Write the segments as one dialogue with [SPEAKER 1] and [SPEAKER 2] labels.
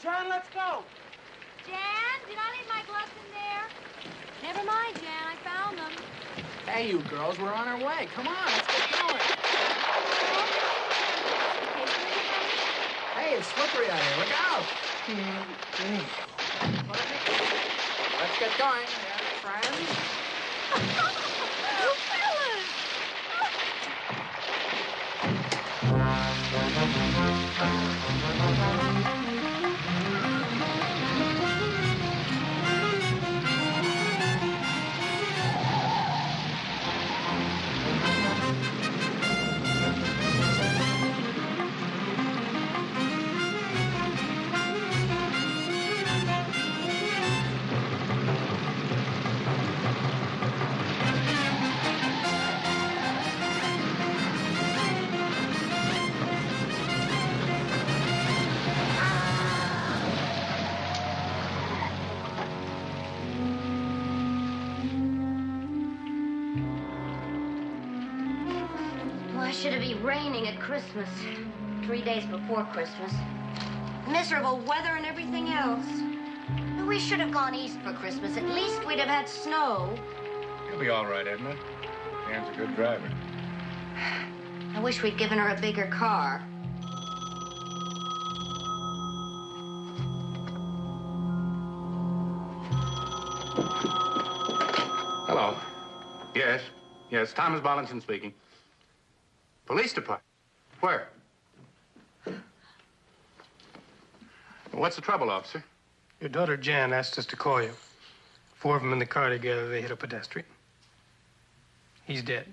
[SPEAKER 1] John, let's go.
[SPEAKER 2] Jan, did I leave my gloves in there? Never mind, Jan, I found them.
[SPEAKER 1] Hey, you girls, we're on our way. Come on, let's get going. Hey, it's slippery out here. Look out. Let's get going, friends.
[SPEAKER 3] Why should it be raining at Christmas? 3 days before Christmas. Miserable weather and everything else. We should have gone east for Christmas. At least we'd have had snow.
[SPEAKER 4] You'll be all right, Edna. Anne's a good driver.
[SPEAKER 3] I wish we'd given her a bigger car.
[SPEAKER 4] Hello. Yes. Yes, Thomas Bollinson speaking. Police department? Where? What's the trouble, officer?
[SPEAKER 5] Your daughter Jan asked us to call you. 4 of them in the car together, they hit a pedestrian. He's dead.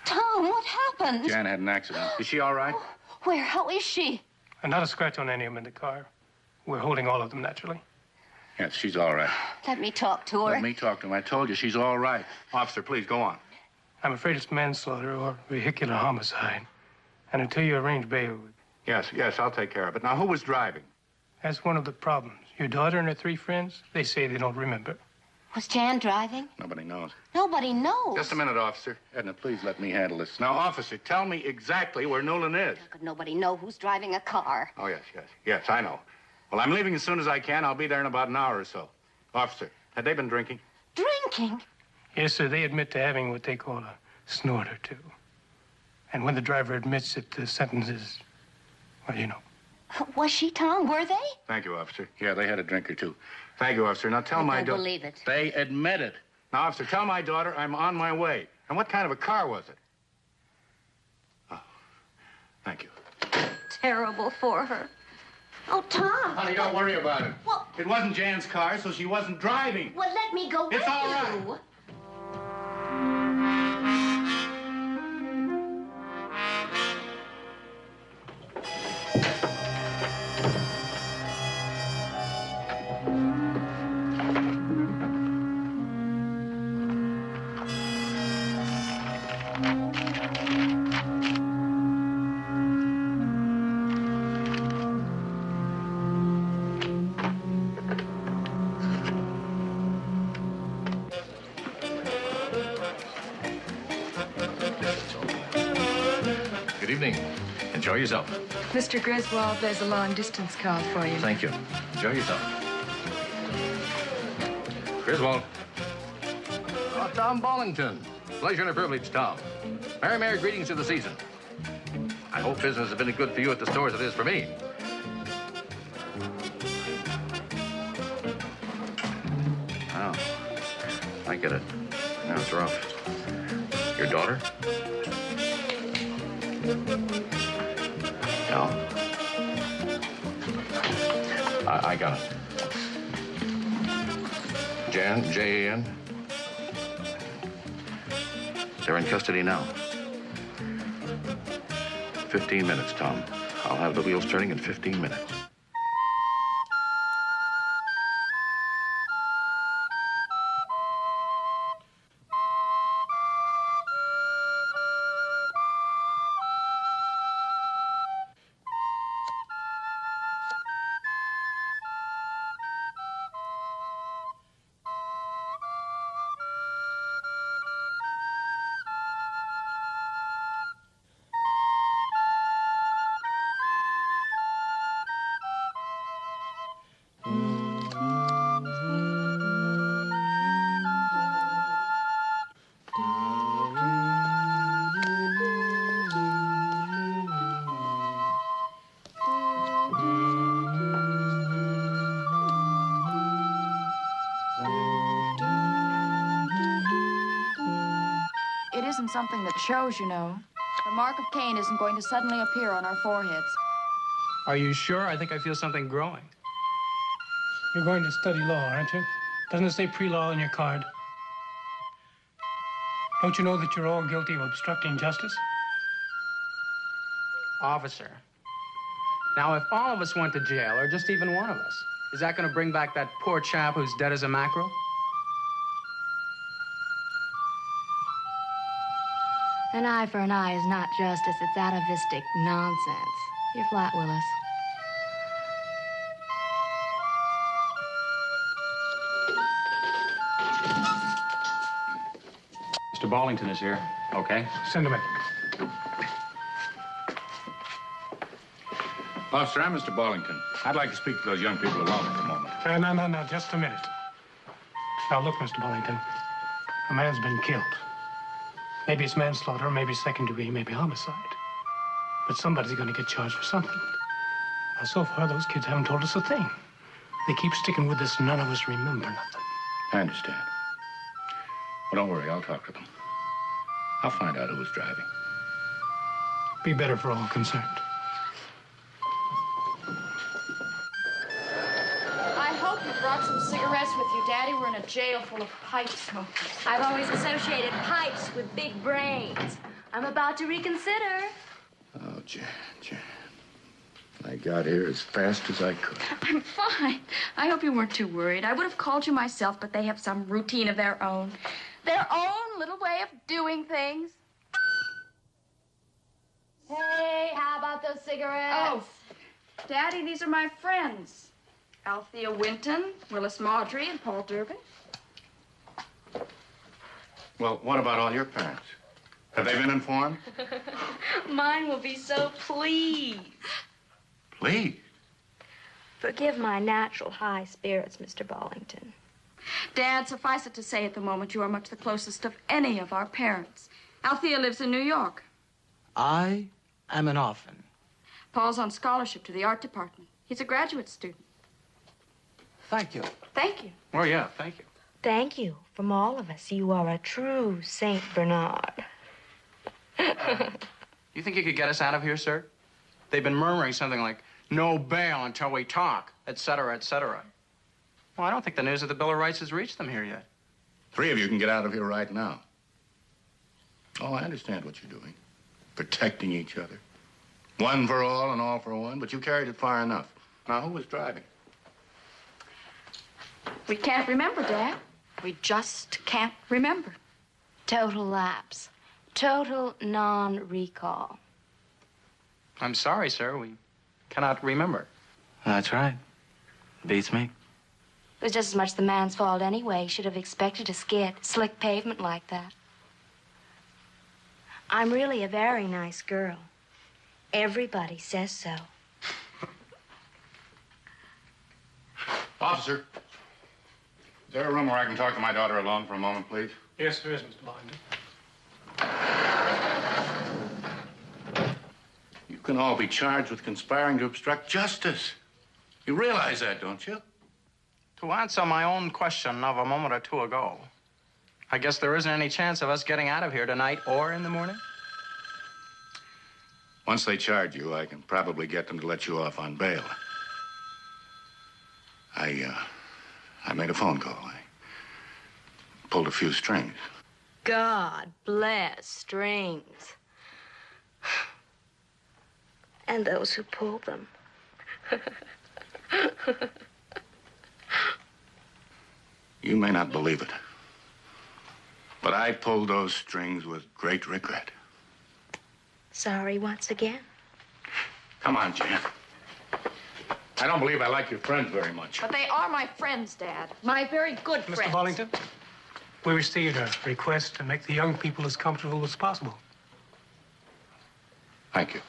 [SPEAKER 3] Tom, what happened?
[SPEAKER 4] Jan had an accident. Is she all right?
[SPEAKER 3] Where? How is she?
[SPEAKER 5] And not a scratch on any of them in the car. We're holding all of them, naturally.
[SPEAKER 4] Yes, she's all right.
[SPEAKER 3] Let me talk to her.
[SPEAKER 4] Let me talk to him. I told you she's all right. Officer, please, go on.
[SPEAKER 5] I'm afraid it's manslaughter or vehicular homicide. And until you arrange bail...
[SPEAKER 4] Yes, I'll take care of it. Now, who was driving?
[SPEAKER 5] That's one of the problems. Your daughter and her 3 friends, they say they don't remember.
[SPEAKER 3] Was Jan driving?
[SPEAKER 4] Nobody knows.
[SPEAKER 3] Nobody knows.
[SPEAKER 4] Just a minute, officer. Edna, please let me handle this. Now, officer, tell me exactly where Newland is.
[SPEAKER 3] How could nobody know who's driving a car?
[SPEAKER 4] Oh, yes, I know. Well, I'm leaving as soon as I can. I'll be there in about an hour or so. Officer, had they been drinking?
[SPEAKER 3] Drinking?
[SPEAKER 5] Yes, sir, they admit to having what they call a snort or two. And when the driver admits it, the sentence is, well, you know.
[SPEAKER 3] Was she, Tom? Were they?
[SPEAKER 4] Thank you, officer. Yeah, they had a drink or two. Thank you, officer. Now tell my daughter...
[SPEAKER 3] I don't believe it.
[SPEAKER 4] They admit it. Now, officer, tell my daughter I'm on my way. And what kind of a car was it? Oh, thank you.
[SPEAKER 3] Terrible for her. Oh, Tom.
[SPEAKER 4] Honey, don't worry about it.
[SPEAKER 3] Well...
[SPEAKER 4] It wasn't Jan's car, so she wasn't driving.
[SPEAKER 3] Well, let me go with you.
[SPEAKER 4] It's all right.
[SPEAKER 6] Good evening. Enjoy yourself.
[SPEAKER 7] Mr. Griswold, there's a long-distance call for you.
[SPEAKER 6] Thank you. Enjoy yourself. Griswold. Oh, Tom Bollington. Pleasure and a privilege, Tom. Merry greetings to the season. I hope business has been as good for you at the store as it is for me. Oh, I get it. Now it's rough. Your daughter? No. I got it. Jan, J-A-N. They're in custody now. 15 minutes, Tom. I'll have the wheels turning in 15 minutes.
[SPEAKER 7] It isn't something that shows, you know. The mark of Cain isn't going to suddenly appear on our foreheads.
[SPEAKER 1] Are you sure? I think I feel something growing.
[SPEAKER 5] You're going to study law, aren't you? Doesn't it say pre-law on your card? Don't you know that you're all guilty of obstructing justice?
[SPEAKER 1] Officer. Now, if all of us went to jail, or just even one of us, is that going to bring back that poor chap who's dead as a mackerel?
[SPEAKER 2] An eye for an eye is not justice. It's atavistic nonsense. You're flat, Willis.
[SPEAKER 6] Mr. Ballington is here. Okay.
[SPEAKER 5] Send him in.
[SPEAKER 4] Officer, I'm Mr. Ballington. I'd like to speak to those young people alone for a moment.
[SPEAKER 5] No, just a minute. Now, look, Mr. Ballington. A man's been killed. Maybe it's manslaughter, maybe second degree, maybe homicide. But somebody's going to get charged for something. Now, so far, those kids haven't told us a thing. They keep sticking with this, none of us remember nothing.
[SPEAKER 4] I understand. Well, don't worry, I'll talk to them. I'll find out who was driving.
[SPEAKER 5] Be better for all concerned.
[SPEAKER 7] I hope you brought some cigarettes with you, Daddy. We're in a jail full of pipe smokers.
[SPEAKER 2] I've always associated pipes with big brains. I'm about to reconsider.
[SPEAKER 4] Oh, Jan. I got here as fast as I could.
[SPEAKER 7] I'm fine. I hope you weren't too worried. I would have called you myself, but they have some routine of their own. Their own little way of doing things.
[SPEAKER 2] Hey, how about those cigarettes?
[SPEAKER 7] Oh, Daddy, these are my friends. Althea Winton, Willis Maudry, and Paul Durbin.
[SPEAKER 4] Well, what about all your parents? Have they been informed?
[SPEAKER 2] Mine will be so pleased.
[SPEAKER 4] Please.
[SPEAKER 2] Forgive my natural high spirits, Mr. Ballington.
[SPEAKER 7] Dad, suffice it to say at the moment, you are much the closest of any of our parents. Althea lives in New York.
[SPEAKER 1] I am an orphan.
[SPEAKER 7] Paul's on scholarship to the art department. He's a graduate student.
[SPEAKER 1] Thank you.
[SPEAKER 7] Thank you.
[SPEAKER 6] Oh, yeah, thank you.
[SPEAKER 2] Thank you. From all of us, you are a true Saint Bernard.
[SPEAKER 1] You think you could get us out of here, sir? They've been murmuring something like, no bail until we talk, et cetera, et cetera. Well, I don't think the news of the Bill of Rights has reached them here yet.
[SPEAKER 4] 3 of you can get out of here right now. Oh, I understand what you're doing. Protecting each other. One for all and all for one, but you carried it far enough. Now, who was driving?
[SPEAKER 7] We can't remember, Dad. We just can't remember.
[SPEAKER 2] Total lapse. Total non-recall.
[SPEAKER 1] I'm sorry, sir. We cannot remember.
[SPEAKER 8] That's right. Beats me.
[SPEAKER 2] It was just as much the man's fault anyway. He should have expected to skid slick pavement like that. I'm really a very nice girl. Everybody says so.
[SPEAKER 4] Officer, is there a room where I can talk to my daughter alone for a moment, please?
[SPEAKER 5] Yes, there is, Mr. Ballington.
[SPEAKER 4] You can all be charged with conspiring to obstruct justice. You realize that, don't you?
[SPEAKER 1] To answer my own question of a moment or two ago, I guess there isn't any chance of us getting out of here tonight or in the morning?
[SPEAKER 4] Once they charge you, I can probably get them to let you off on bail. I made a phone call. I pulled a few strings.
[SPEAKER 2] God bless strings. And those who pull them.
[SPEAKER 4] You may not believe it, but I pulled those strings with great regret.
[SPEAKER 2] Sorry once again.
[SPEAKER 4] Come on, Jan. I don't believe I like your friends very much.
[SPEAKER 7] But they are my friends, Dad. My very good friends.
[SPEAKER 5] Mr. Bollington, we received a request to make the young people as comfortable as possible.
[SPEAKER 4] Thank you.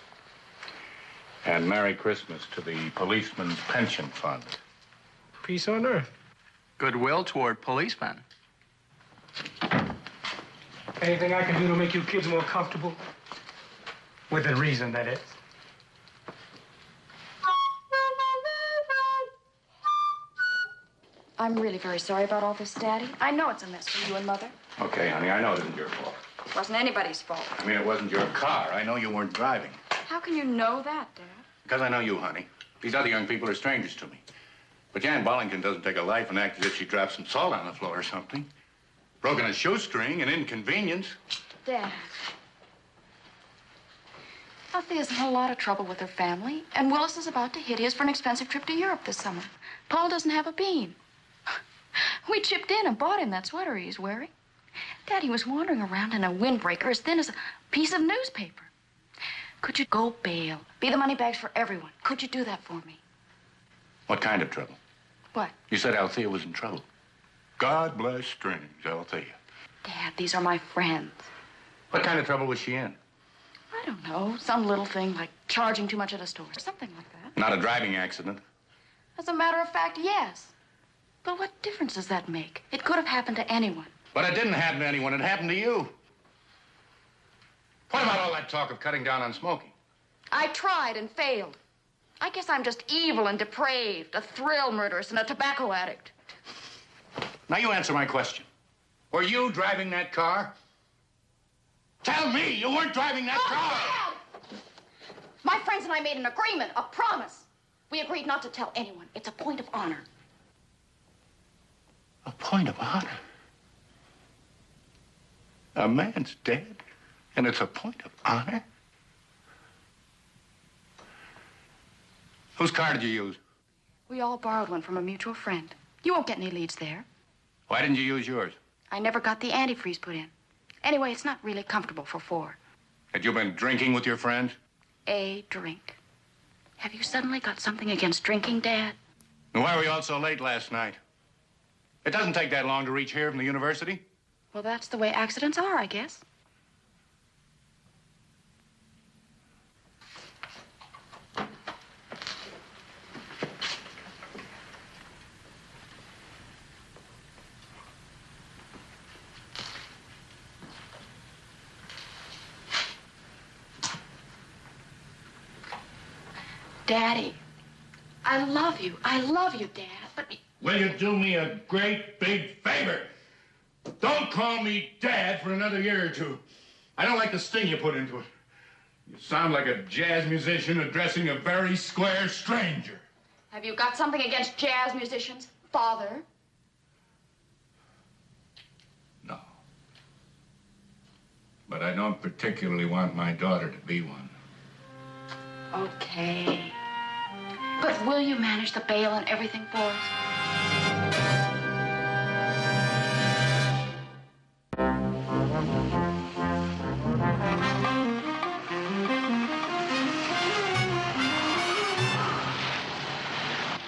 [SPEAKER 4] And Merry Christmas to the Policeman's Pension Fund.
[SPEAKER 5] Peace on earth.
[SPEAKER 1] Goodwill toward policemen.
[SPEAKER 5] Anything I can do to make you kids more comfortable? Within reason, that is.
[SPEAKER 7] I'm really very sorry about all this, Daddy. I know it's a mess for you and Mother.
[SPEAKER 4] Okay, honey, I know it isn't your fault.
[SPEAKER 7] It wasn't anybody's fault.
[SPEAKER 4] I mean, it wasn't your car. I know you weren't driving.
[SPEAKER 7] How can you know that, Dad?
[SPEAKER 4] Because I know you, honey. These other young people are strangers to me. But Jan Bollington doesn't take a life and act as if she dropped some salt on the floor or something. Broken a shoestring, an inconvenience.
[SPEAKER 7] Dad. Althea's in a lot of trouble with her family, and Willis is about to hit his for an expensive trip to Europe this summer. Paul doesn't have a bean. We chipped in and bought him that sweater he's wearing. Daddy was wandering around in a windbreaker as thin as a piece of newspaper. Could you go bail? Be the money bags for everyone. Could you do that for me?
[SPEAKER 4] What kind of trouble?
[SPEAKER 7] What?
[SPEAKER 4] You said Althea was in trouble. God bless strings, Althea.
[SPEAKER 7] Dad, these are my friends.
[SPEAKER 4] What kind of trouble was she in?
[SPEAKER 7] I don't know. Some little thing like charging too much at a store. Something like that.
[SPEAKER 4] Not a driving accident.
[SPEAKER 7] As a matter of fact, yes. But what difference does that make? It could have happened to anyone.
[SPEAKER 4] But it didn't happen to anyone. It happened to you. What about all that talk of cutting down on smoking?
[SPEAKER 7] I tried and failed. I guess I'm just evil and depraved, a thrill murderess and a tobacco addict.
[SPEAKER 4] Now you answer my question. Were you driving that car? Tell me you weren't driving that car!
[SPEAKER 7] Dad! My friends and I made an agreement, a promise. We agreed not to tell anyone. It's a point of honor.
[SPEAKER 4] A point of honor? A man's dead, and it's a point of honor? Whose car did you use?
[SPEAKER 7] We all borrowed one from a mutual friend. You won't get any leads there.
[SPEAKER 4] Why didn't you use yours?
[SPEAKER 7] I never got the antifreeze put in. Anyway, it's not really comfortable for four.
[SPEAKER 4] Had you been drinking with your friends?
[SPEAKER 7] A drink. Have you suddenly got something against drinking, Dad?
[SPEAKER 4] And why were you all so late last night? It doesn't take that long to reach here from the university.
[SPEAKER 7] Well, that's the way accidents are, I guess. Daddy, I love you. I love you, Dad, but...
[SPEAKER 4] Will you do me a great big favor? Don't call me Dad for another year or two. I don't like the sting you put into it. You sound like a jazz musician addressing a very square stranger.
[SPEAKER 7] Have you got something against jazz musicians, Father?
[SPEAKER 4] No. But I don't particularly want my daughter to be one.
[SPEAKER 7] Okay. But will you manage the bail and everything for us?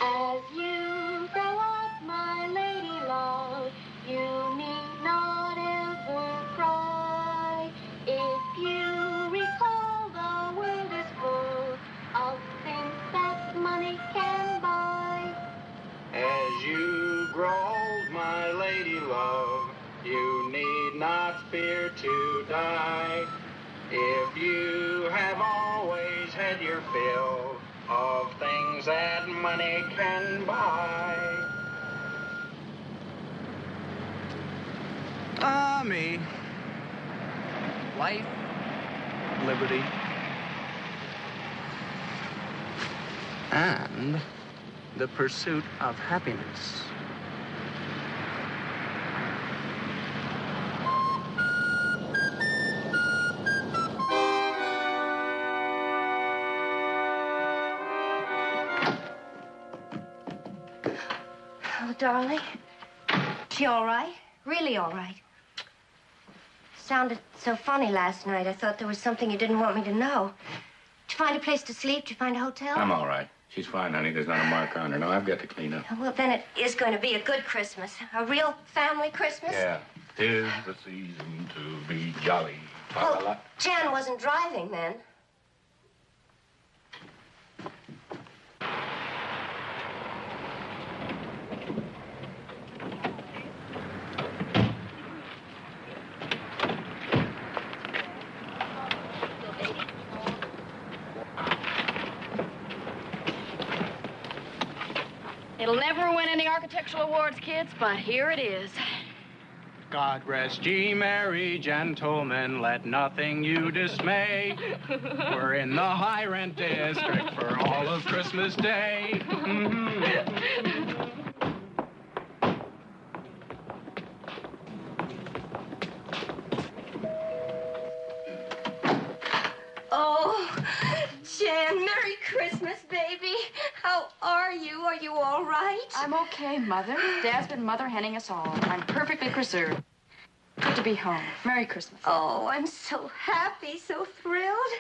[SPEAKER 2] As you grow up, my lady love, you need not ever cry. If you recall, the world is full of things that money can buy.
[SPEAKER 1] As you grow old, my lady love, you need not fear to die. If you have always had your fill of things that money can buy.
[SPEAKER 9] me, life, liberty, and the pursuit of happiness.
[SPEAKER 3] Oh, darling. She all right? Really all right? Sounded so funny last night. I thought there was something you didn't want me to know. Did you find a place to sleep? Did you find a hotel?
[SPEAKER 4] I'm all right. She's fine, honey. There's not a mark on her. No, I've got to clean up.
[SPEAKER 3] Well, then it is going to be a good Christmas. A real family Christmas?
[SPEAKER 4] Yeah. 'Tis the season to be jolly.
[SPEAKER 3] Well, Jan wasn't driving then.
[SPEAKER 7] It'll never win any architectural awards, kids, but here it is.
[SPEAKER 9] God rest ye merry gentlemen, let nothing you dismay. We're in the high rent district for all of Christmas Day.
[SPEAKER 3] Oh, Jan, Merry Christmas, baby. How are you? Are you all right?
[SPEAKER 7] I'm okay, Mother. Dad's been mother henning us all. I'm perfectly preserved. Good to be home. Merry Christmas.
[SPEAKER 3] Oh, I'm so happy, so thrilled.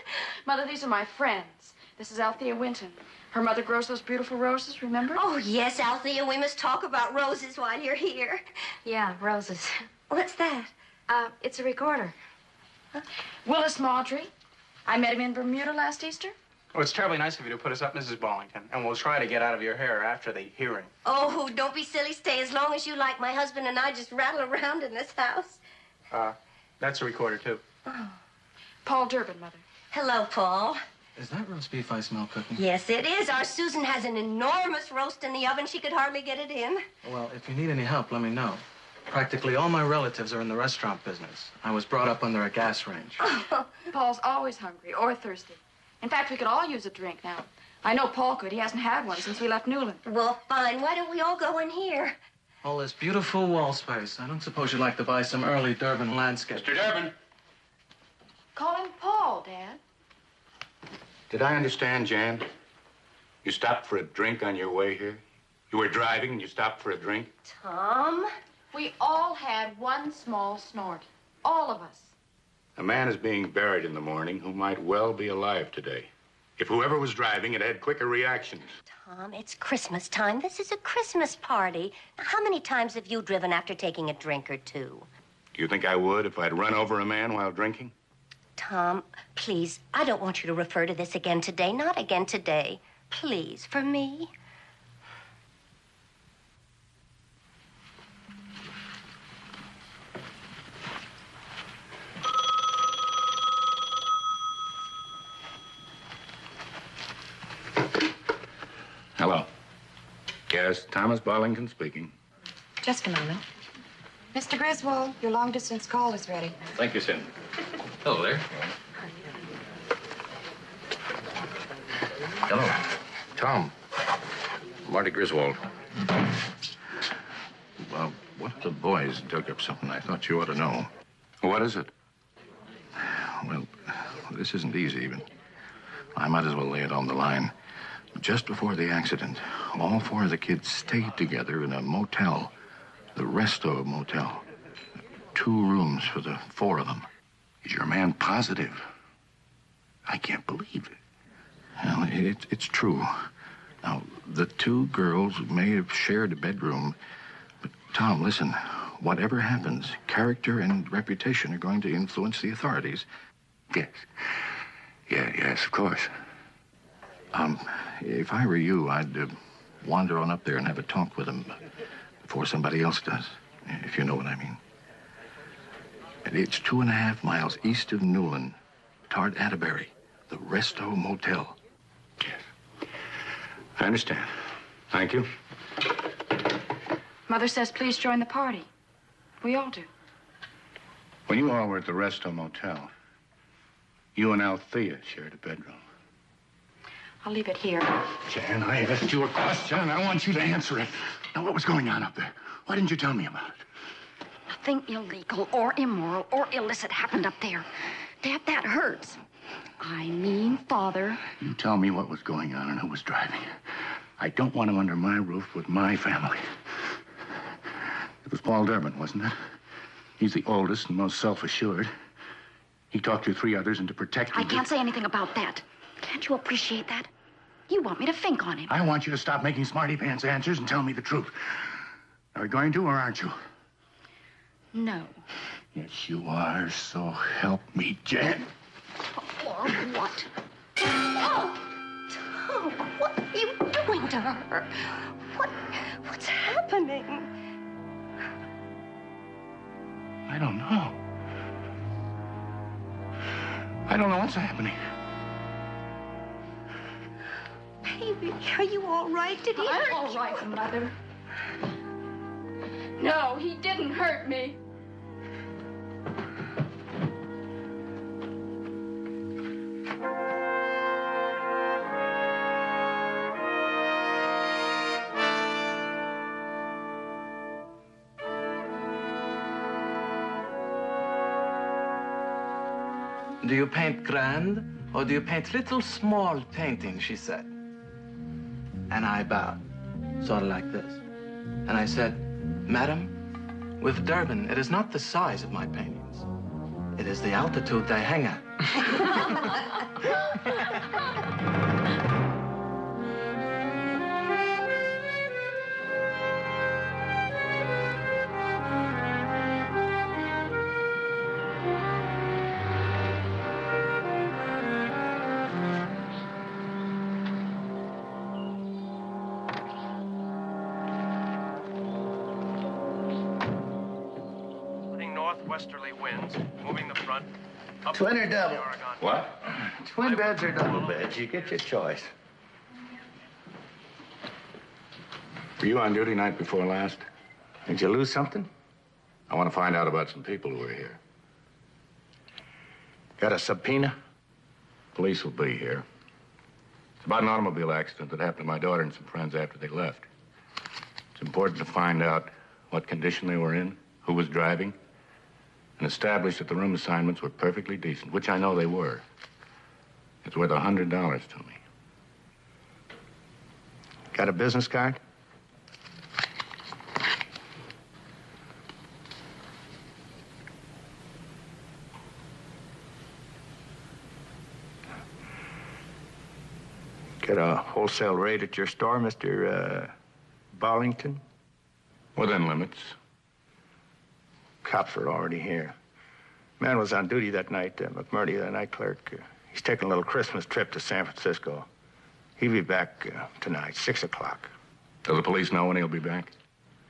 [SPEAKER 7] Mother, these are my friends. This is Althea Winton. Her mother grows those beautiful roses, remember?
[SPEAKER 3] Oh, yes, Althea, we must talk about roses while you're here.
[SPEAKER 7] Yeah, roses.
[SPEAKER 3] What's that?
[SPEAKER 7] It's a recorder. Huh? Willis Maudry. I met him in Bermuda last Easter.
[SPEAKER 9] Oh, it's terribly nice of you to put us up, Mrs. Ballington, and we'll try to get out of your hair after the hearing.
[SPEAKER 3] Oh, don't be silly. Stay as long as you like. My husband and I just rattle around in this house.
[SPEAKER 9] That's a recorder, too.
[SPEAKER 3] Oh.
[SPEAKER 7] Paul Durbin, Mother.
[SPEAKER 3] Hello, Paul.
[SPEAKER 8] Is that roast beef I smell cooking?
[SPEAKER 3] Yes, it is. Our Susan has an enormous roast in the oven. She could hardly get it in.
[SPEAKER 8] Well, if you need any help, let me know. Practically all my relatives are in the restaurant business. I was brought up under a gas range.
[SPEAKER 7] Paul's always hungry or thirsty. In fact, we could all use a drink now. I know Paul could. He hasn't had one since we left Newland.
[SPEAKER 3] Well, fine. Why don't we all go in here?
[SPEAKER 8] All this beautiful wall space. I don't suppose you'd like to buy some early Durbin landscape.
[SPEAKER 4] Mr. Durbin.
[SPEAKER 7] Call him Paul, Dad.
[SPEAKER 4] Did I understand, Jan? You stopped for a drink on your way here? You were driving and you stopped for a drink?
[SPEAKER 3] Tom?
[SPEAKER 7] We all had one small snort. All of us.
[SPEAKER 4] A man is being buried in the morning who might well be alive today. If whoever was driving had had quicker reactions.
[SPEAKER 3] Tom, it's Christmas time. This is a Christmas party. Now, how many times have you driven after taking a drink or two?
[SPEAKER 4] Do you think I would if I'd run over a man while drinking?
[SPEAKER 3] Tom, please, I don't want you to refer to this again today. Not again today. Please, for me.
[SPEAKER 4] Hello. Yes, Thomas Ballington speaking.
[SPEAKER 10] Just a moment. Mr. Griswold, your long-distance call is ready.
[SPEAKER 6] Thank you, Cindy. Hello there. Hello. Tom. Marty Griswold. Well, what if the boys dug up something I thought you ought to know?
[SPEAKER 4] What is it?
[SPEAKER 6] Well, this isn't easy, but I might as well lay it on the line. Just before the accident, all four of the kids stayed together in a motel, the Resto Motel. 2 rooms for the 4 of them.
[SPEAKER 4] Is your man positive?
[SPEAKER 6] I can't believe it. Well, it's true. Now, the 2 girls may have shared a bedroom, but Tom, listen, whatever happens, character and reputation are going to influence the authorities.
[SPEAKER 4] Yes. Yes, of course.
[SPEAKER 6] If I were you, I'd wander on up there and have a talk with them before somebody else does, if you know what I mean. It's 2.5 miles east of Newland, toward Atterbury, the Resto Motel.
[SPEAKER 4] Yes. I understand. Thank you.
[SPEAKER 7] Mother says please join the party. We all do.
[SPEAKER 4] When you all were at the Resto Motel, you and Althea shared a bedroom.
[SPEAKER 7] I'll leave it here.
[SPEAKER 4] Jan, I asked you a question. I want you to answer it. Now, what was going on up there? Why didn't you tell me about it?
[SPEAKER 7] Nothing illegal or immoral or illicit happened up there. Dad, that hurts. I mean, Father.
[SPEAKER 4] You tell me what was going on and who was driving. I don't want him under my roof with my family. It was Paul Durbin, wasn't it? He's the oldest and most self-assured. He talked you three others into protecting
[SPEAKER 7] I can't say anything about that. Can't you appreciate that? You want me to think on him.
[SPEAKER 4] I want you to stop making smarty-pants answers and tell me the truth. Are you going to or aren't you?
[SPEAKER 7] No.
[SPEAKER 4] Yes, you are. So help me, Jan.
[SPEAKER 7] Or what? Oh! Tom, what are you doing to her? What's happening?
[SPEAKER 4] I don't know. I don't know what's happening.
[SPEAKER 2] Baby, are you all right? Did he hurt you?
[SPEAKER 7] I'm all right, Mother. No, he didn't hurt me.
[SPEAKER 8] Do you paint grand, or do you paint little small paintings, she said. And I bowed, sort of like this. And I said, Madam, with Durbin, it is not the size of my paintings. It is the altitude they hang at.
[SPEAKER 11] Westerly winds, moving the front.
[SPEAKER 12] Twin or double?
[SPEAKER 4] What?
[SPEAKER 12] Twin beds or double beds? You get your choice.
[SPEAKER 4] Were you on duty night before last?
[SPEAKER 12] Did you lose something?
[SPEAKER 4] I want to find out about some people who were here.
[SPEAKER 12] Got a subpoena?
[SPEAKER 4] Police will be here. It's about an automobile accident that happened to my daughter and some friends after they left. It's important to find out what condition they were in, who was driving, and establish that the room assignments were perfectly decent, which I know they were. It's worth $100 to me.
[SPEAKER 12] Got a business card? Get a wholesale rate at your store, Mr. Bollington?
[SPEAKER 4] Within limits.
[SPEAKER 12] Cops are already here. Man was on duty that night, McMurdy, the night clerk. He's taking a little Christmas trip to San Francisco. He'll be back tonight, 6 o'clock.
[SPEAKER 4] Does the police know when he'll be back?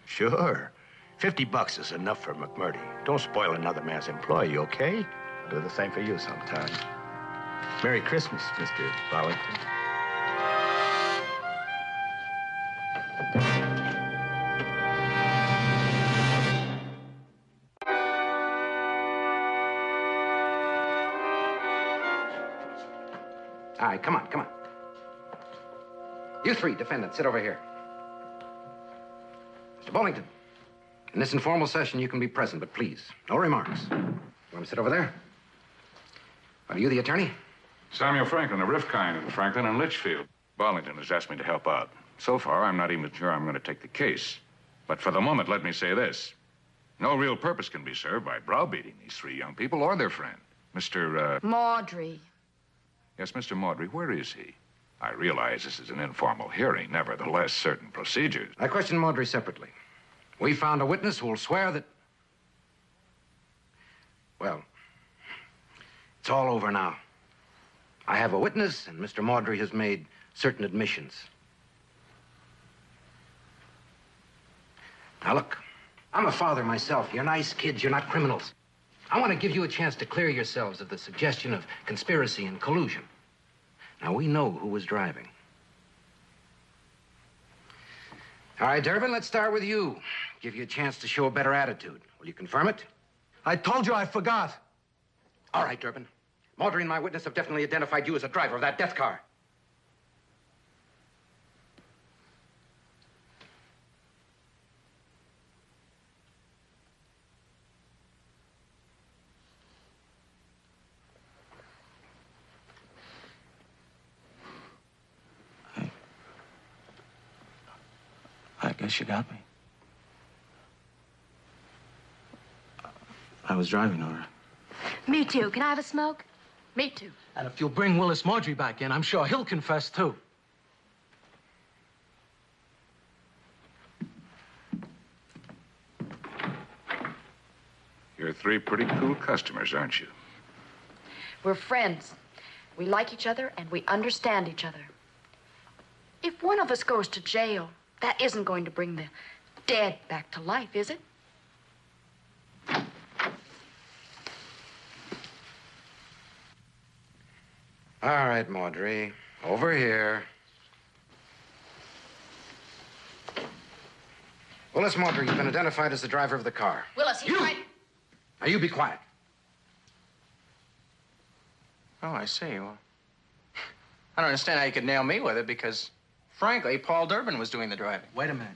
[SPEAKER 12] Sure. $50 is enough for McMurdy. Don't spoil another man's employee, okay? I'll do the same for you sometime. Merry Christmas, Mr. Bollington.
[SPEAKER 13] All right, come on, come on. You three defendants, sit over here. Mr. Bollington, in this informal session, you can be present, but please, no remarks. You want to sit over there? Are you the attorney?
[SPEAKER 14] Samuel Franklin of Rifkind in Franklin and Litchfield. Bollington has asked me to help out. So far, I'm not even sure I'm going to take the case. But for the moment, let me say this. No real purpose can be served by browbeating these three young people or their friend. Mr.
[SPEAKER 7] Maudry.
[SPEAKER 14] Yes, Mr. Maudry, where is he? I realize this is an informal hearing, nevertheless, certain procedures.
[SPEAKER 13] I questioned Maudry separately. We found a witness who will swear that... Well, it's all over now. I have a witness, and Mr. Maudry has made certain admissions. Now, look, I'm a father myself. You're nice kids. You're not criminals. I want to give you a chance to clear yourselves of the suggestion of conspiracy and collusion. Now, we know who was driving. All right, Durbin, let's start with you. Give you a chance to show a better attitude. Will you confirm it? I told you I forgot. All right, Durbin. Marjorie and my witness have definitely identified you as the driver of that death car.
[SPEAKER 8] I guess you got me. I was driving, Nora.
[SPEAKER 7] Me too. Can I have a smoke? Me too.
[SPEAKER 8] And if you'll bring Willis Marjorie back in, I'm sure he'll confess, too.
[SPEAKER 14] You're three pretty cool customers, aren't you?
[SPEAKER 7] We're friends. We like each other and we understand each other. If one of us goes to jail, that isn't going to bring the dead back to life, is it?
[SPEAKER 13] All right, Marjorie. Over here. Willis Marjorie, you've been identified as the driver of the car.
[SPEAKER 7] Willis, he's right.
[SPEAKER 13] Now, you be quiet.
[SPEAKER 15] Oh, I see. Well, I don't understand how you could nail me with it because, frankly, Paul Durbin was doing the driving.
[SPEAKER 8] Wait a minute.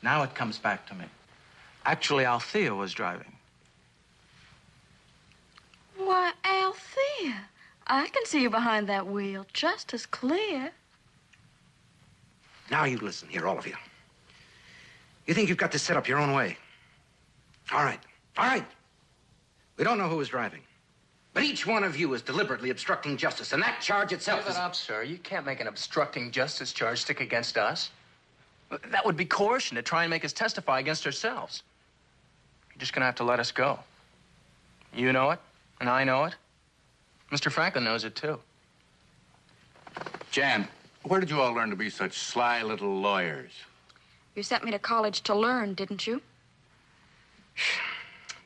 [SPEAKER 8] Now it comes back to me. Actually, Althea was driving.
[SPEAKER 7] Why, Althea, I can see you behind that wheel just as clear.
[SPEAKER 13] Now you listen here, all of you. You think you've got this set up your own way. All right. We don't know who was driving. But each one of you is deliberately obstructing justice, and that charge itself
[SPEAKER 15] Give
[SPEAKER 13] is...
[SPEAKER 15] it up, sir. You can't make an obstructing justice charge stick against us. That would be coercion to try and make us testify against ourselves. You're just gonna have to let us go. You know it, and I know it. Mr. Franklin knows it, too.
[SPEAKER 4] Jan, where did you all learn to be such sly little lawyers?
[SPEAKER 7] You sent me to college to learn, didn't you?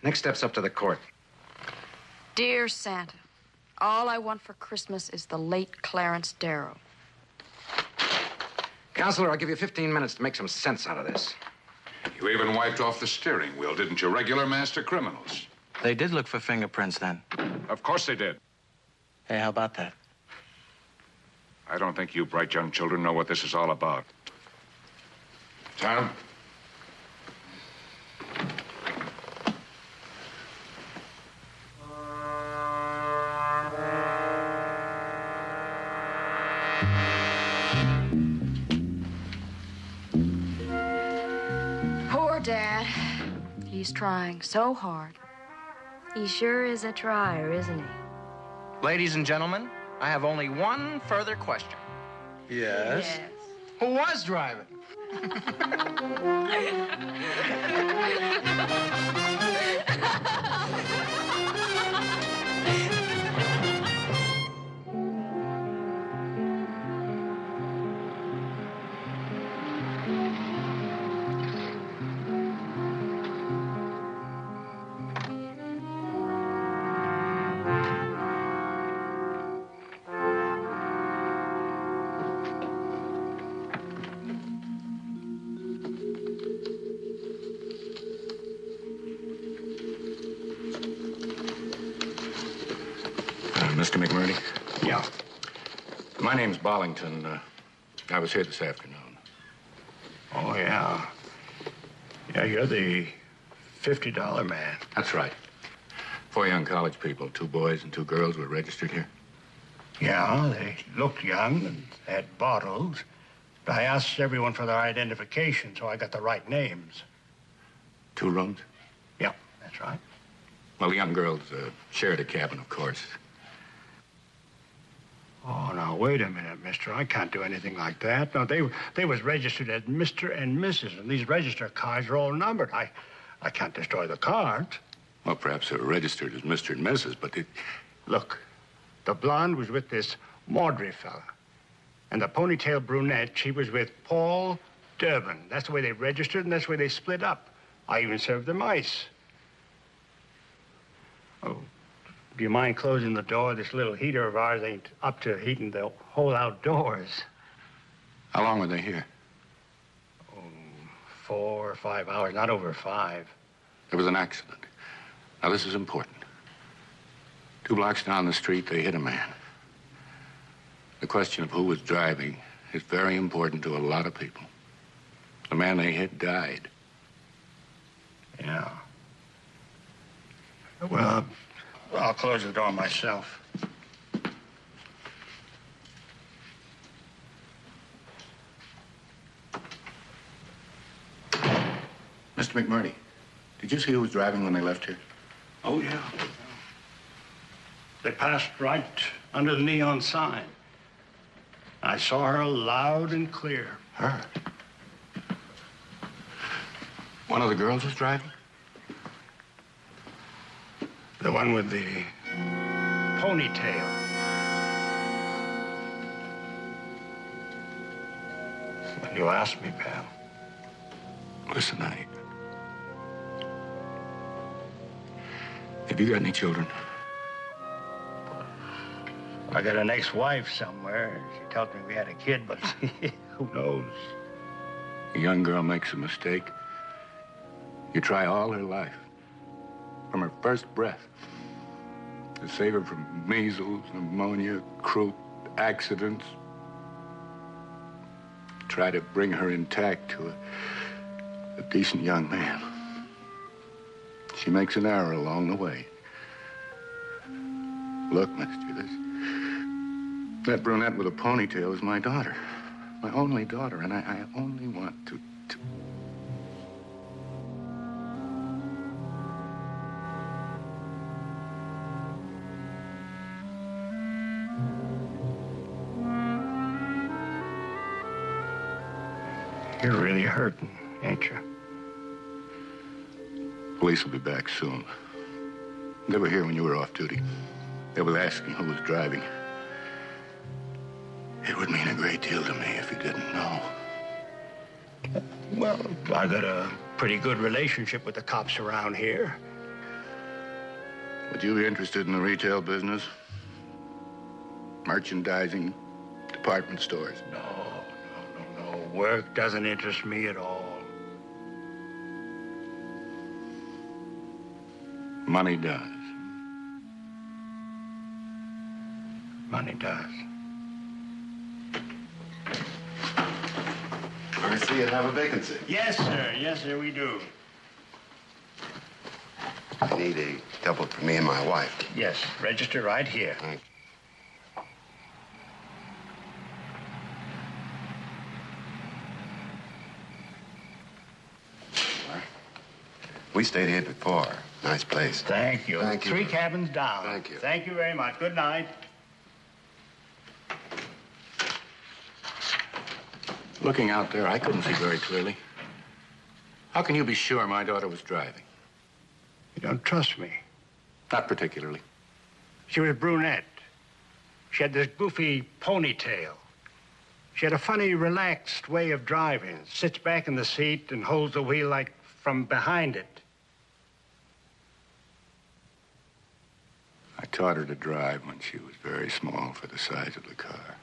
[SPEAKER 13] Next step's up to the court.
[SPEAKER 7] Dear Santa, all I want for Christmas is the late Clarence Darrow.
[SPEAKER 13] Counselor, I'll give you 15 minutes to make some sense out of this.
[SPEAKER 14] You even wiped off the steering wheel, didn't you? Regular master criminals.
[SPEAKER 8] They did look for fingerprints then.
[SPEAKER 14] Of course they did.
[SPEAKER 8] Hey, how about that?
[SPEAKER 14] I don't think you bright young children know what this is all about. Tom?
[SPEAKER 7] Poor Dad. He's trying so hard. He sure is a trier, isn't he?
[SPEAKER 15] Ladies and gentlemen, I have only one further question.
[SPEAKER 8] Yes?
[SPEAKER 15] Who was driving?
[SPEAKER 4] Mr. McMurdy? Yeah. My name's Bollington. I was here this afternoon.
[SPEAKER 12] Oh, yeah. Yeah, you're the $50 man.
[SPEAKER 4] That's right. 4 young college people, 2 boys and 2 girls were registered here.
[SPEAKER 12] Yeah, they looked young and had bottles. But I asked everyone for their identification, so I got the right names.
[SPEAKER 4] 2 rooms?
[SPEAKER 12] Yeah, that's right.
[SPEAKER 4] Well, the young girls shared a cabin, of course.
[SPEAKER 12] Oh, now, wait a minute, mister. I can't do anything like that. No, they was registered as Mr. and Mrs., and these register cards are all numbered. I can't destroy the cards.
[SPEAKER 4] Well, perhaps they were registered as Mr. and Mrs., but they...
[SPEAKER 12] Look, the blonde was with this Marjorie fella. And the ponytail brunette, she was with Paul Durbin. That's the way they registered, and that's the way they split up. I even served them ice. Oh, do you mind closing the door? This little heater of ours ain't up to heating the whole outdoors.
[SPEAKER 4] How long were they here?
[SPEAKER 12] Oh, 4 or 5 hours, not over 5.
[SPEAKER 4] There was an accident. Now, this is important. 2 blocks down the street, they hit a man. The question of who was driving is very important to a lot of people. The man they hit died.
[SPEAKER 12] Yeah. Well, I'll close the door myself.
[SPEAKER 4] Mr. McMurdy, did you see who was driving when they left here?
[SPEAKER 12] Oh, yeah. They passed right under the neon sign. I saw her loud and clear.
[SPEAKER 4] Her? One of the girls was driving?
[SPEAKER 12] The one with the ponytail. Well, you asked me, pal.
[SPEAKER 4] Listen, have you got any children?
[SPEAKER 12] I got an ex-wife somewhere. She tells me we had a kid, but who knows?
[SPEAKER 4] A young girl makes a mistake. You try all her life, from her first breath, to save her from measles, pneumonia, croup, accidents. Try to bring her intact to a decent young man. She makes an error along the way. Look, mister, that brunette with a ponytail is my daughter. My only daughter, and I only want to...
[SPEAKER 12] You're really hurting, ain't you?
[SPEAKER 4] Police will be back soon. They were here when you were off duty. They were asking who was driving. It would mean a great deal to me if you didn't know.
[SPEAKER 12] Well, I got a pretty good relationship with the cops around here.
[SPEAKER 4] Would you be interested in the retail business? Merchandising, department stores?
[SPEAKER 12] No. Work doesn't interest me at all.
[SPEAKER 4] Money does.
[SPEAKER 12] Money does.
[SPEAKER 4] I see you have a vacancy.
[SPEAKER 12] Yes, sir. Yes, sir, we do.
[SPEAKER 16] I need a double for me and my wife.
[SPEAKER 12] Yes, register right here.
[SPEAKER 16] Thank you. We stayed here before. Nice place.
[SPEAKER 12] Thank you.
[SPEAKER 16] Thank you.
[SPEAKER 12] 3 cabins down.
[SPEAKER 16] Thank you.
[SPEAKER 12] Thank you very much. Good night.
[SPEAKER 4] Looking out there, I couldn't see very clearly. How can you be sure my daughter was driving?
[SPEAKER 12] You don't trust me?
[SPEAKER 4] Not particularly.
[SPEAKER 12] She was brunette. She had this goofy ponytail. She had a funny, relaxed way of driving. Sits back in the seat and holds the wheel like from behind it.
[SPEAKER 4] I taught her to drive when she was very small for the size of the car.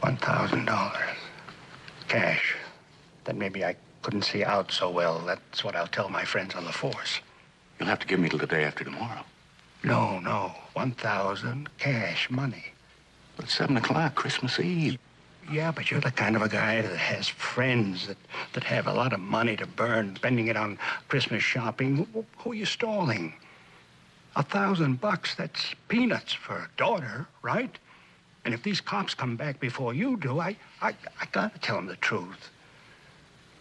[SPEAKER 12] $1,000. Cash. Then maybe I couldn't see out so well. That's what I'll tell my friends on the force.
[SPEAKER 4] You'll have to give me till the day after tomorrow.
[SPEAKER 12] No. 1,000 cash money.
[SPEAKER 4] But 7 o'clock, Christmas Eve.
[SPEAKER 12] Yeah, but you're the kind of a guy that has friends that have a lot of money to burn, spending it on Christmas shopping. Who are you stalling? $1,000, that's peanuts for a daughter, right? And if these cops come back before you do, I gotta tell them the truth.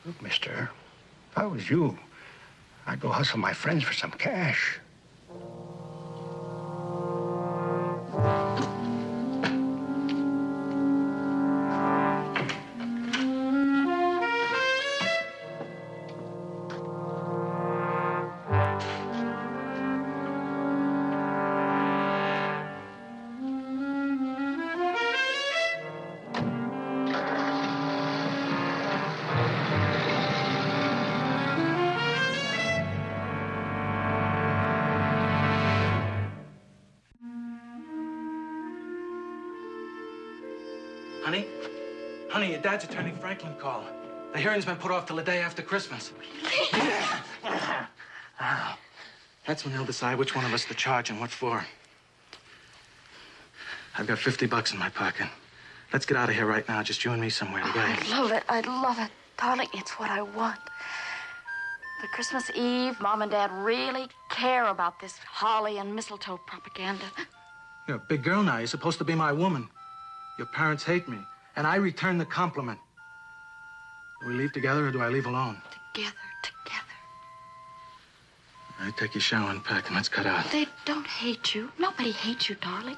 [SPEAKER 12] Look, mister, if I was you, I'd go hustle my friends for some cash.
[SPEAKER 8] Honey, your dad's attorney Franklin called. The hearing's been put off till the day after Christmas. That's when they'll decide which one of us to charge and what for. I've got $50 in my pocket. Let's get out of here right now, just you and me somewhere together.
[SPEAKER 7] I love it. I love it. Darling, it's what I want. But Christmas Eve, Mom and Dad really care about this holly and mistletoe propaganda.
[SPEAKER 8] You're a big girl now. You're supposed to be my woman. Your parents hate me, and I return the compliment. Do we leave together or do I leave alone?
[SPEAKER 7] Together.
[SPEAKER 8] I take your shower and pack, and let's cut out.
[SPEAKER 7] They don't hate you. Nobody hates you, darling.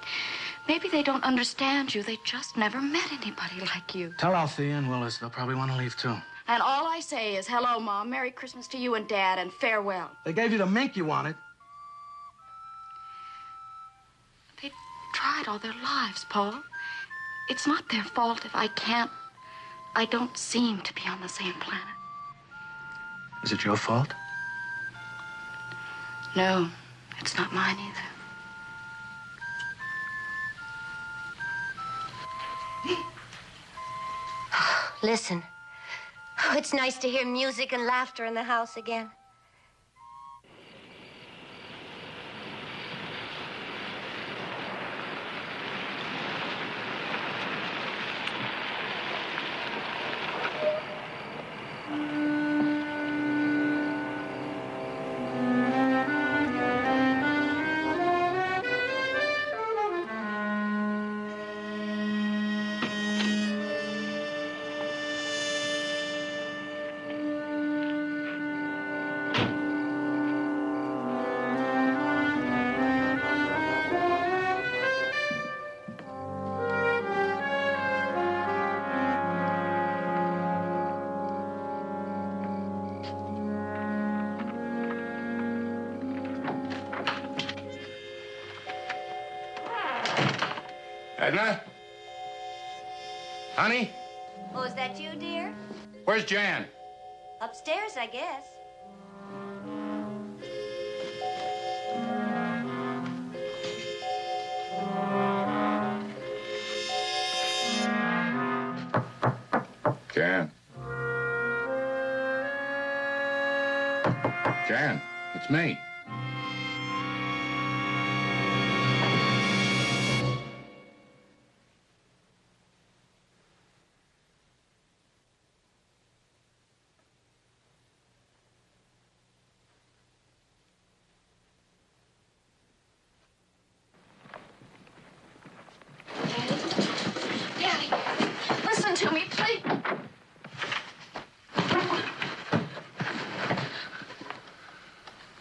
[SPEAKER 7] Maybe they don't understand you. They just never met anybody like you.
[SPEAKER 8] Tell Althea and Willis they'll probably want to leave, too.
[SPEAKER 7] And all I say is, hello, Mom, Merry Christmas to you and Dad, and farewell.
[SPEAKER 8] They gave you the mink you wanted.
[SPEAKER 7] They've tried all their lives, Paul. It's not their fault if I don't seem to be on the same planet.
[SPEAKER 8] Is it your fault?
[SPEAKER 7] No, it's not mine either.
[SPEAKER 3] Listen. Oh, it's nice to hear music and laughter in the house again.
[SPEAKER 4] Edna? Honey?
[SPEAKER 3] Oh, is that you, dear?
[SPEAKER 4] Where's Jan?
[SPEAKER 3] Upstairs, I guess.
[SPEAKER 4] Jan. Jan, it's me.
[SPEAKER 7] Daddy, listen to me, please.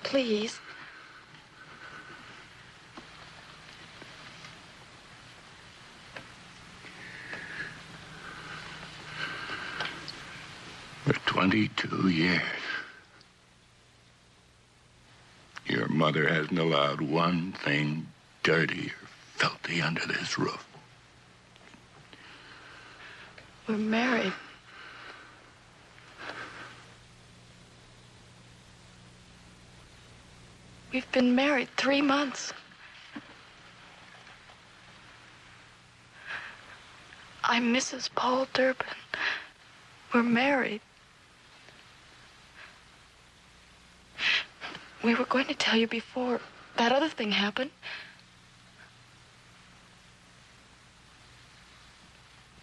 [SPEAKER 7] Please.
[SPEAKER 4] For 22 years, your mother hasn't allowed one thing dirty or filthy under this roof.
[SPEAKER 7] We're married. We've been married 3 months. I'm Mrs. Paul Durbin. We're married. We were going to tell you before that other thing happened.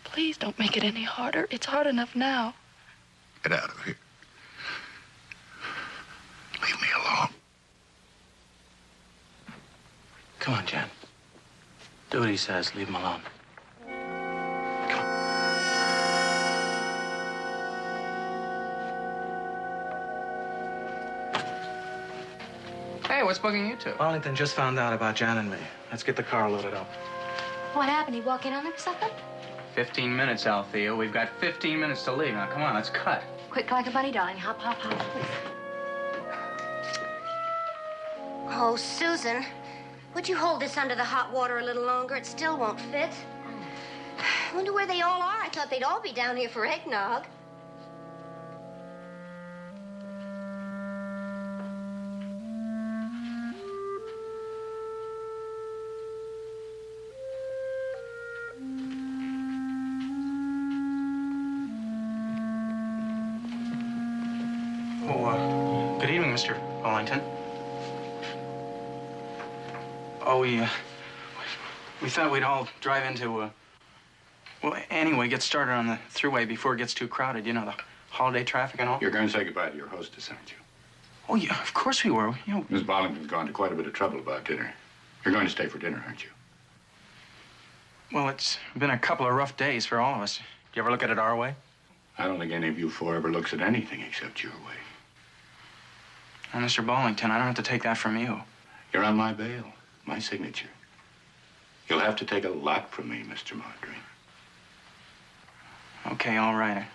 [SPEAKER 7] Please don't make it any harder. It's hard enough now.
[SPEAKER 4] Get out of here. Leave me alone.
[SPEAKER 8] Come on, Jan. Do what he says. Leave him alone.
[SPEAKER 15] Hey, what's bugging you two?
[SPEAKER 8] Arlington just found out about Jan and me. Let's get the car loaded up.
[SPEAKER 3] What happened? He walk in on her or something?
[SPEAKER 15] 15 minutes, Althea. We've got 15 minutes to leave. Now, come on, let's cut.
[SPEAKER 3] Quick like a bunny, darling. Hop, hop, hop, please. Oh, Susan, would you hold this under the hot water a little longer? It still won't fit. I wonder where they all are. I thought they'd all be down here for eggnog.
[SPEAKER 15] morning, Mr. Wellington. Oh, we thought we'd all drive into, well, anyway, get started on the thruway before it gets too crowded. You know, the holiday traffic and all.
[SPEAKER 4] You're going to say goodbye to your hostess, aren't you?
[SPEAKER 15] Oh, yeah, of course we were. You know,
[SPEAKER 4] Miss Bollington's gone to quite a bit of trouble about dinner. You're going to stay for dinner, aren't you?
[SPEAKER 15] well, it's been a couple of rough days for all of us. Do you ever look at it our way?
[SPEAKER 4] I don't think any of you four ever looks at anything except your way.
[SPEAKER 15] Well, Mr. Bollington, I don't have to take that from you.
[SPEAKER 4] You're on my bail, my signature. You'll have to take a lot from me, Mr. Marjorie.
[SPEAKER 15] Okay, all right.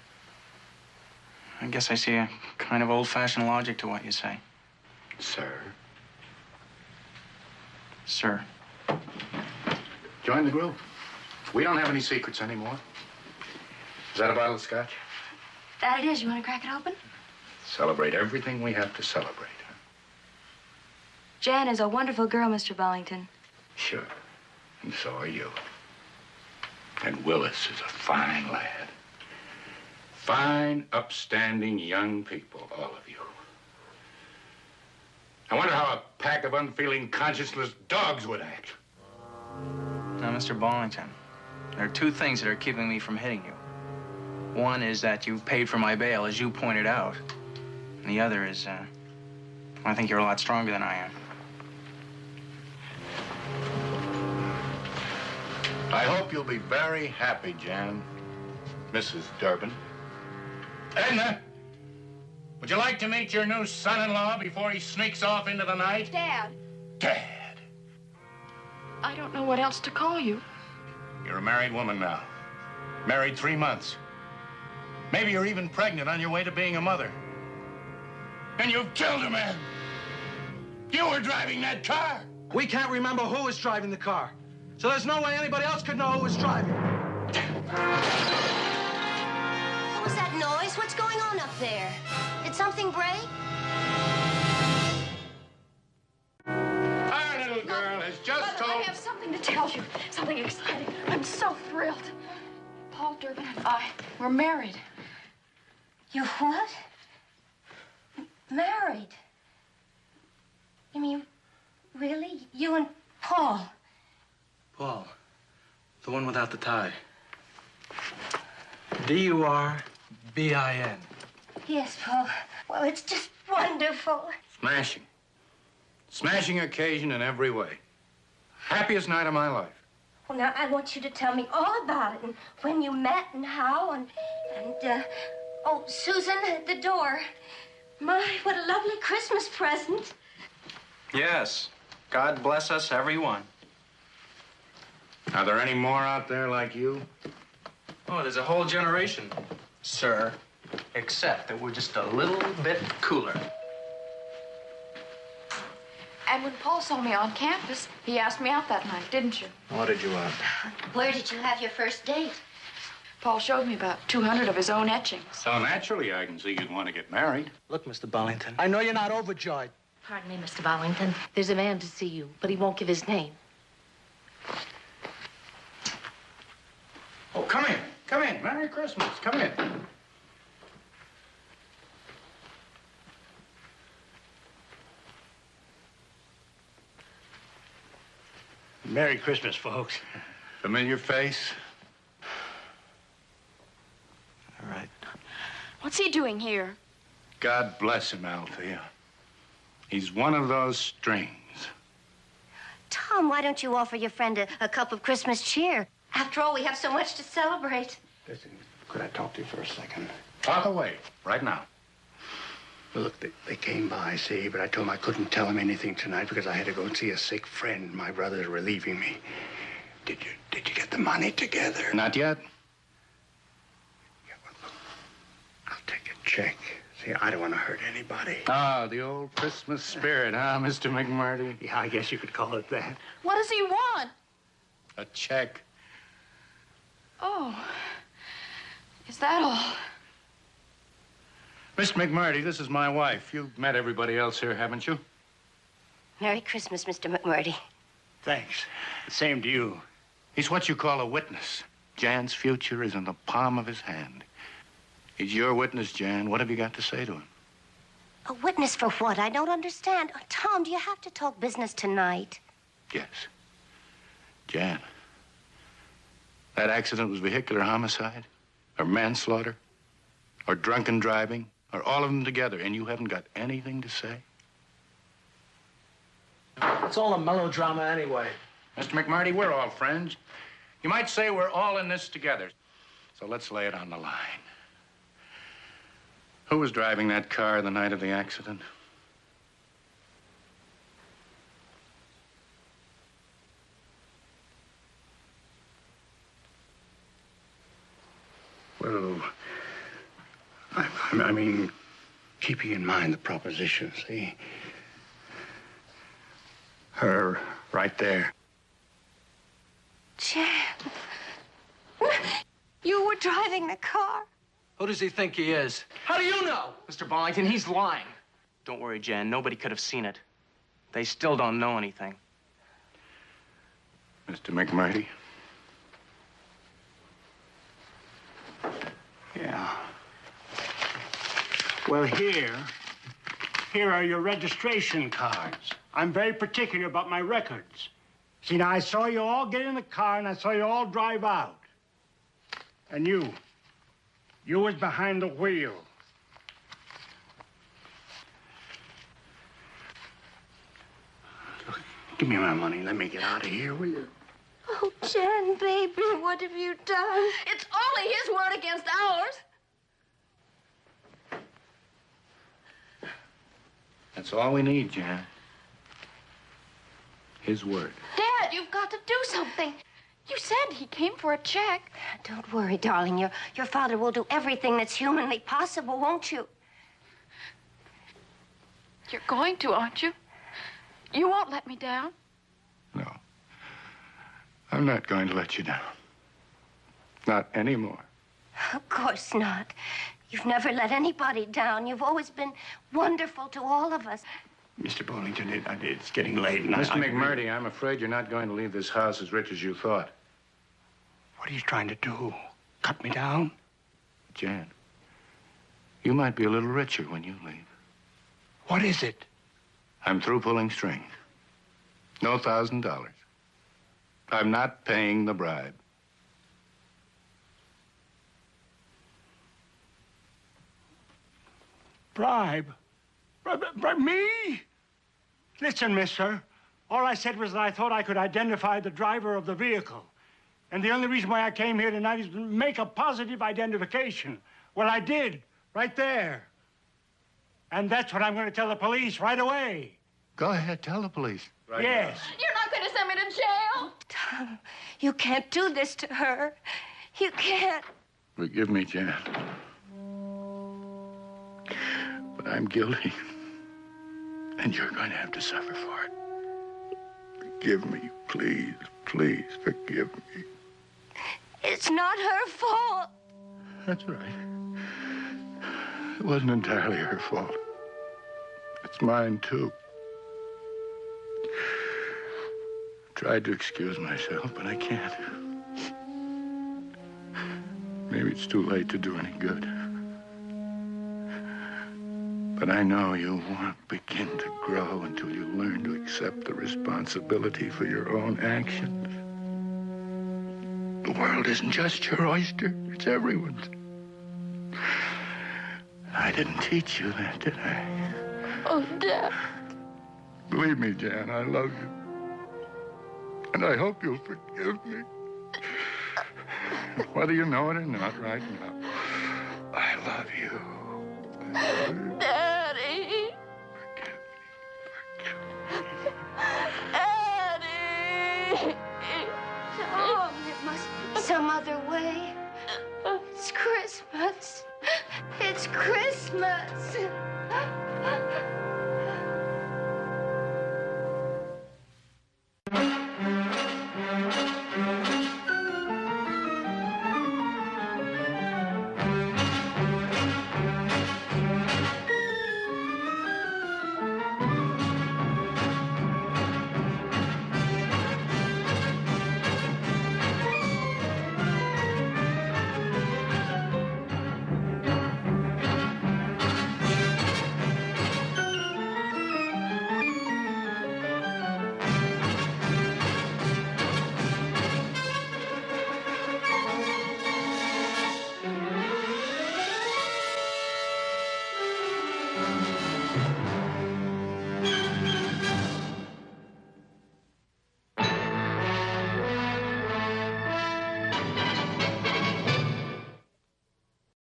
[SPEAKER 15] I guess I see a kind of old-fashioned logic to what you say.
[SPEAKER 4] Sir?
[SPEAKER 15] Sir.
[SPEAKER 4] Join the group. We don't have any secrets anymore. Is that a bottle of scotch?
[SPEAKER 7] That it is. You want to crack it open?
[SPEAKER 4] Celebrate everything we have to celebrate.
[SPEAKER 7] Jan is a wonderful girl, Mr. Bollington.
[SPEAKER 4] Sure. And so are you. And Willis is a fine lad. Fine, upstanding young people, all of you. I wonder how a pack of unfeeling, conscienceless dogs would act.
[SPEAKER 15] Now, Mr. Bollington, there are two things that are keeping me from hitting you. One is that you paid for my bail, as you pointed out. And the other is, I think you're a lot stronger than I am.
[SPEAKER 4] I hope you'll be very happy, Jan. Mrs. Durbin. Edna, would you like to meet your new son-in-law before he sneaks off into the night?
[SPEAKER 7] Dad.
[SPEAKER 4] Dad.
[SPEAKER 7] I don't know what else to call you.
[SPEAKER 4] You're a married woman now. Married 3 months. Maybe you're even pregnant on your way to being a mother. And you've killed a man. You were driving that car.
[SPEAKER 8] We can't remember who was driving the car. So there's no way anybody else could know who was driving.
[SPEAKER 3] What was that noise? What's going on up there? Did something break?
[SPEAKER 4] Our little girl has just
[SPEAKER 7] Mother,
[SPEAKER 4] told...
[SPEAKER 7] I have something to tell you. Something exciting. I'm so thrilled. Paul Durbin and I, we're married.
[SPEAKER 3] You what? Married? You mean, really? You and Paul?
[SPEAKER 8] Paul, the one without the tie. D-U-R-B-I-N.
[SPEAKER 3] Yes, Paul. Well, it's just wonderful.
[SPEAKER 4] Smashing. Smashing occasion in every way. Happiest night of my life.
[SPEAKER 3] Well, now, I want you to tell me all about it, and when you met, and how, and oh, Susan at the door. My, what a lovely Christmas present.
[SPEAKER 15] Yes. God bless us, everyone.
[SPEAKER 4] Are there any more out there like you?
[SPEAKER 15] Oh, there's a whole generation, sir. Except that we're just a little bit cooler.
[SPEAKER 7] And when Paul saw me on campus, he asked me out that night, didn't you?
[SPEAKER 6] What did you want?
[SPEAKER 3] Where did you have your first date?
[SPEAKER 7] Paul showed me about 200 of his own etchings.
[SPEAKER 4] So naturally, I can see you'd want to get married.
[SPEAKER 8] Look, Mr. Bollington, I know you're not overjoyed.
[SPEAKER 17] Pardon me, Mr. Bollington. There's a man to see you, but he won't give his name.
[SPEAKER 4] Oh, come in. Come in. Merry Christmas. Come in.
[SPEAKER 12] Merry Christmas, folks.
[SPEAKER 4] Familiar face?
[SPEAKER 8] All right.
[SPEAKER 7] What's he doing here?
[SPEAKER 4] God bless him, Althea. He's one of those strings.
[SPEAKER 3] Tom, why don't you offer your friend a cup of Christmas cheer? After all, we have so much to celebrate.
[SPEAKER 12] Listen, could I talk to you for a second?
[SPEAKER 4] Talk away, right now.
[SPEAKER 12] Well, look, they came by, see, but I told them I couldn't tell them anything tonight because I had to go and see a sick friend. My brothers are relieving me. Did you get the money together?
[SPEAKER 4] Not yet.
[SPEAKER 12] Yeah, well, look, I'll take a check. See, I don't want to hurt anybody.
[SPEAKER 4] Ah, the old Christmas spirit, huh, Mr. McMurdy?
[SPEAKER 12] Yeah, I guess you could call it that.
[SPEAKER 7] What does he want?
[SPEAKER 4] A check.
[SPEAKER 7] Oh, is that all?
[SPEAKER 4] Miss McMurdy, this is my wife. You've met everybody else here, haven't you?
[SPEAKER 3] Merry Christmas, Mr. McMurdy.
[SPEAKER 12] Thanks. Same to you.
[SPEAKER 4] He's what you call a witness. Jan's future is in the palm of his hand. He's your witness, Jan. What have you got to say to him?
[SPEAKER 3] A witness for what? I don't understand. Tom, do you have to talk business tonight?
[SPEAKER 4] Yes. Jan, that accident was vehicular homicide, or manslaughter, or drunken driving, or all of them together, and you haven't got anything to say?
[SPEAKER 15] It's all a melodrama anyway.
[SPEAKER 4] Mr. McMurdy, we're all friends. You might say we're all in this together. So let's lay it on the line. Who was driving that car the night of the accident?
[SPEAKER 12] Well, I mean, keeping in mind the proposition, see? Her right there.
[SPEAKER 3] Jan. You were driving the car.
[SPEAKER 15] Who does he think he is? How do you know? Mr. Bollington, he's lying. Don't worry, Jan. Nobody could have seen it. They still don't know anything.
[SPEAKER 4] Mr. McMurdy?
[SPEAKER 12] Yeah. Well, here are your registration cards. I'm very particular about my records. See, now, I saw you all get in the car, and I saw you all drive out. And you was behind the wheel. Look, give me my money. Let me get out of here, will you?
[SPEAKER 3] Oh, Jan, baby, what have you done?
[SPEAKER 7] It's only his word against ours.
[SPEAKER 4] That's all we need, Jan. His word.
[SPEAKER 7] Dad, you've got to do something. You said he came for a check.
[SPEAKER 3] Don't worry, darling. Your father will do everything that's humanly possible, won't you?
[SPEAKER 7] You're going to, aren't you? You won't let me down.
[SPEAKER 4] No. I'm not going to let you down. Not anymore.
[SPEAKER 3] Of course not. You've never let anybody down. You've always been wonderful to all of us.
[SPEAKER 12] Mr. Bollington, it's getting late. And
[SPEAKER 4] Mr. McMurdy, I'm afraid you're not going to leave this house as rich as you thought.
[SPEAKER 12] What are you trying to do? Cut me down?
[SPEAKER 4] Jan, you might be a little richer when you leave.
[SPEAKER 12] What is it?
[SPEAKER 4] I'm through pulling strings. No $1,000. I'm not paying the bribe.
[SPEAKER 12] Bribe? Bribe me? Listen, mister. All I said was that I thought I could identify the driver of the vehicle. And the only reason why I came here tonight is to make a positive identification. Well, I did, right there. And that's what I'm going to tell the police right away.
[SPEAKER 4] Go ahead, tell the police.
[SPEAKER 12] Right yes.
[SPEAKER 7] You're not going to send me to jail.
[SPEAKER 3] Tom, you can't do this to her. You can't.
[SPEAKER 4] Forgive me, Jan. But I'm guilty. And you're going to have to suffer for it. Forgive me, please, please, forgive me.
[SPEAKER 3] It's not her fault.
[SPEAKER 4] That's right. It wasn't entirely her fault. It's mine, too. Tried to excuse myself, but I can't. Maybe it's too late to do any good. But I know you won't begin to grow until you learn to accept the responsibility for your own actions. The world isn't just your oyster, it's everyone's. I didn't teach you that, did I?
[SPEAKER 7] Oh, Dad.
[SPEAKER 4] Believe me, Jan, I love you. And I hope you'll forgive me. Whether you know it or not right now, I love you.
[SPEAKER 7] Daddy. Daddy.
[SPEAKER 3] Tom, there must be some other way. It's Christmas. It's Christmas.